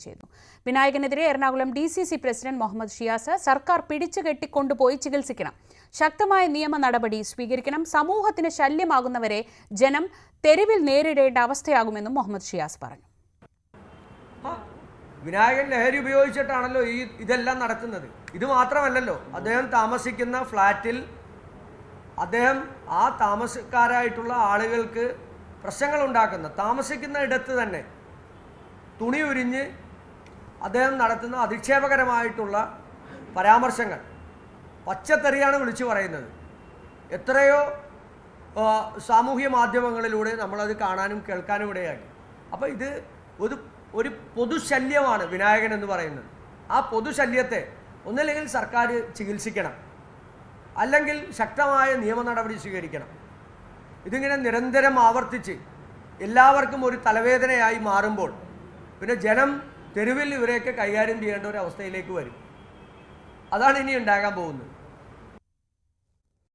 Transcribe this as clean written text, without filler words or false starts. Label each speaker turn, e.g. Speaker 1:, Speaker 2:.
Speaker 1: ചെയ്തു. വിനായകനെതിരെ Ernakulam DCC president Muhammad Shiyas സർക്കാർ പിടിച്ചുകെട്ടിക്കൊണ്ടുപോയി ചികിത്സിക്കണം, ശക്തമായ നിയമ നടപടി സ്വീകരിക്കണം, സമൂഹത്തിന് ശല്യമാകുന്നവരെ ജനം തെരുവിൽ നേരിടേണ്ട അവസ്ഥയാകുമെന്നും മുഹമ്മദ് ഷിയാസ് പറഞ്ഞു.
Speaker 2: വിനായകൻ ലഹരി ഉപയോഗിച്ചിട്ടാണല്ലോ ഇതെല്ലാം നടക്കുന്നത്. ഇത് മാത്രമല്ലല്ലോ, അദ്ദേഹം താമസിക്കുന്ന ഫ്ലാറ്റിൽ അദ്ദേഹം ആ താമസക്കാരായിട്ടുള്ള ആളുകൾക്ക് പ്രശ്നങ്ങൾ ഉണ്ടാക്കുന്ന താമസിക്കുന്ന ഇടത്ത് തന്നെ തുണി ഉരിഞ്ഞ് അദ്ദേഹം നടത്തുന്ന അധിക്ഷേപകരമായിട്ടുള്ള പരാമർശങ്ങൾ, പച്ചത്തെറിയാണ് വിളിച്ചു പറയുന്നത്. എത്രയോ സാമൂഹ്യ മാധ്യമങ്ങളിലൂടെ നമ്മളത് കാണാനും കേൾക്കാനും ഇടയാക്കി. അപ്പോൾ ഇത് ഒരു പൊതുശല്യമാണ് വിനായകൻ എന്ന് പറയുന്നത്. ആ പൊതുശല്യത്തെ ഒന്നല്ലെങ്കിൽ സർക്കാർ ചികിത്സിക്കണം, അല്ലെങ്കിൽ ശക്തമായ നിയമ നടപടി സ്വീകരിക്കണം. ഇതിങ്ങനെ നിരന്തരം ആവർത്തിച്ച് എല്ലാവർക്കും ഒരു തലവേദനയായി മാറുമ്പോൾ പിന്നെ ജനം തെരുവിൽ ഇവരെയൊക്കെ കൈകാര്യം ചെയ്യേണ്ട ഒരു അവസ്ഥയിലേക്ക് വരും. അതാണ് ഇനി ഉണ്ടാകാൻ പോകുന്നത്.